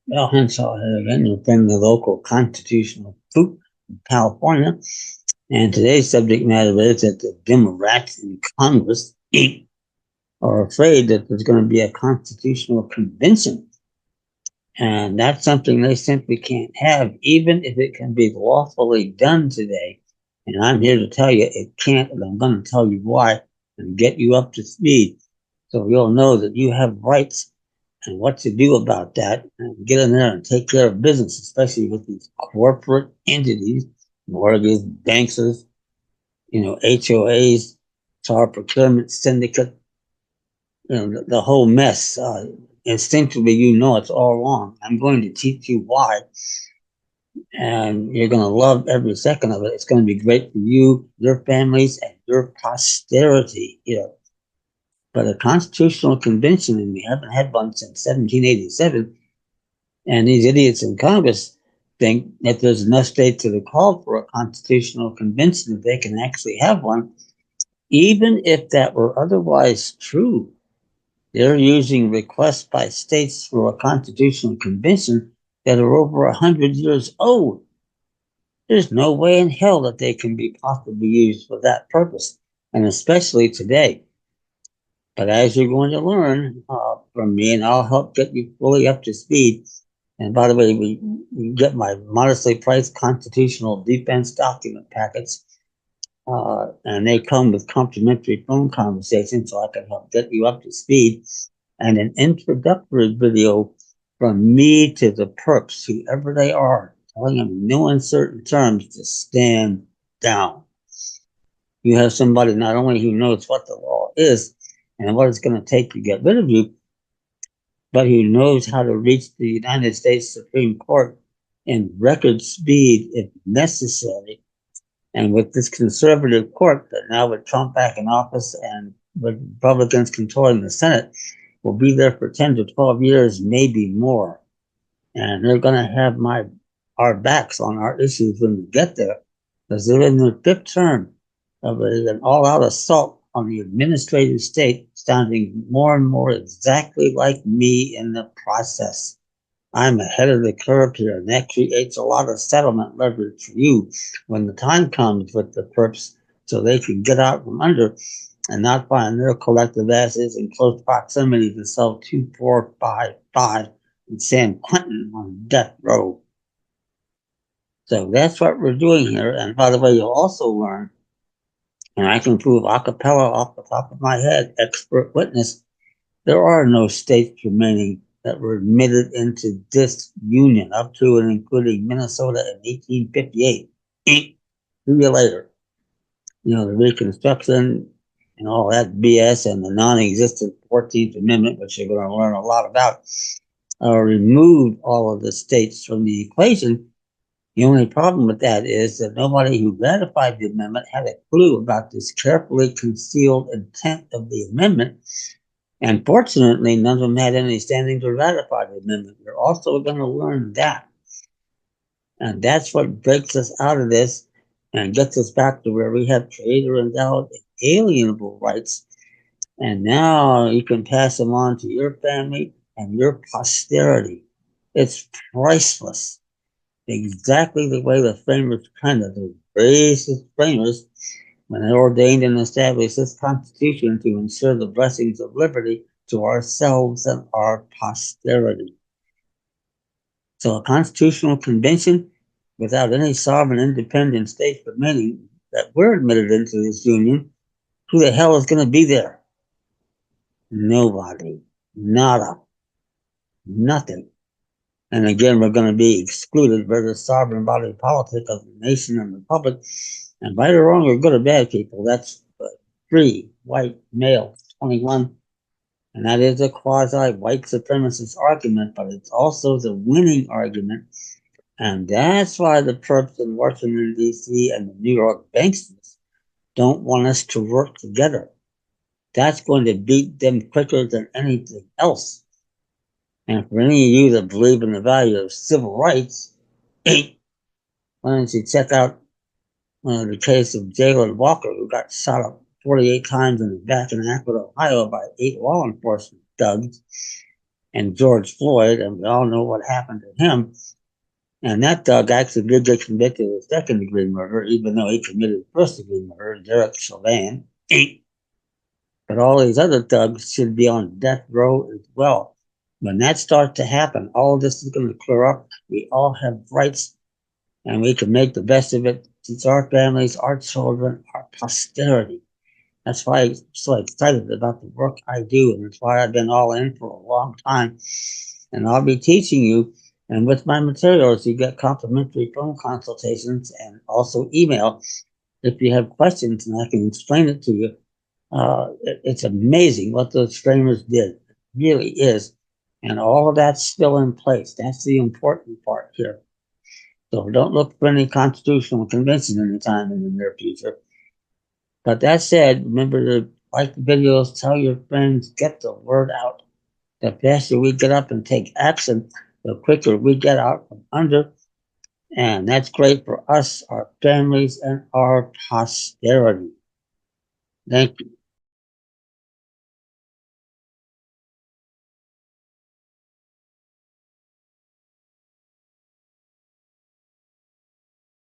Well, Henshaw here again, within the local constitutional troop in California. And today's subject matter is that the DemoRats in Congress are afraid that there's going to be a constitutional convention. And that's something they simply can't have, even if it can be lawfully done today. And I'm here to tell you it can't, and I'm going to tell you why and get you up to speed so you'll know that you have rights and what to do about that and get in there and take care of business, especially with these corporate entities, mortgage, bankers, HOAs, power procurement syndicate, the whole mess. Instinctively, you know it's all wrong. I'm going to teach you why, and you're going to love every second of it. It's going to be great for you, your families, and your posterity. But a constitutional convention, and we haven't had one since 1787, and these idiots in Congress think that there's enough states that have called for a constitutional convention that they can actually have one. Even if that were otherwise true, they're using requests by states for a constitutional convention that are over 100 years old. There's no way in hell that they can be possibly used for that purpose, and especially today. But as you're going to learn from me, and I'll help get you fully up to speed. And by the way, we get my modestly priced constitutional defense document packets, and they come with complimentary phone conversations so I can help get you up to speed. And an introductory video from me to the perps, whoever they are, telling them in no uncertain terms to stand down. You have somebody not only who knows what the law is and what it's going to take to get rid of you, but who knows how to reach the United States Supreme Court in record speed if necessary. And with this conservative court that now with Trump back in office and with Republicans controlling the Senate, will be there for 10 to 12 years, maybe more. And they're going to have our backs on our issues when we get there, because they're in their fifth term of an all-out assault on the administrative state, sounding more and more exactly like me in the process. I'm ahead of the curve here, and that creates a lot of settlement leverage for you when the time comes with the perps so they can get out from under and not find their collective asses in close proximity to cell 2455 in San Quentin on death row. So that's what we're doing here. And by the way, you'll also learn, and I can prove a cappella off the top of my head, expert witness, there are no states remaining that were admitted into this union up to and including Minnesota in 1858. See you later. The Reconstruction and all that BS and the non-existent 14th Amendment, which you're going to learn a lot about, removed all of the states from the equation. The only problem with that is that nobody who ratified the amendment had a clue about this carefully concealed intent of the amendment. And fortunately, none of them had any standing to ratify the amendment. We're also going to learn that. And that's what breaks us out of this and gets us back to where we have creator endowed alienable rights. And now you can pass them on to your family and your posterity. It's priceless. Exactly the way the framers planned it, the racist framers, when they ordained and established this Constitution to ensure the blessings of liberty to ourselves and our posterity. So a constitutional convention without any sovereign independent states remaining that were admitted into this union, who the hell is going to be there? Nobody. Nada. Nothing. And again, we're going to be excluded by the sovereign body politic of the nation and republic. And right or wrong, or good or bad, people, that's free, white, male, 21. And that is a quasi-white supremacist argument, but it's also the winning argument. And that's why the perps in Washington, D.C. and the New York banksters don't want us to work together. That's going to beat them quicker than anything else. And for any of you that believe in the value of civil rights, why don't you check out the case of Jalen Walker, who got shot up 48 times in the back in Akron, Ohio by 8 law enforcement thugs. and George Floyd, and we all know what happened to him. And that Doug actually did get convicted of second degree murder, even though he committed first degree murder, Derek Chauvin. But all these other thugs should be on death row as well. When that starts to happen, all this is going to clear up. We all have rights, and we can make the best of it. It's our families, our children, our posterity. That's why I'm so excited about the work I do, and that's why I've been all in for a long time. And I'll be teaching you. And with my materials, you get complimentary phone consultations and also email if you have questions, and I can explain it to you. It's amazing what those framers did. It really is. And all of that's still in place. That's the important part here. So don't look for any constitutional convention anytime in the near future. But that said, remember to like the videos, tell your friends, get the word out. The faster we get up and take action, the quicker we get out from under. And that's great for us, our families, and our posterity. Thank you.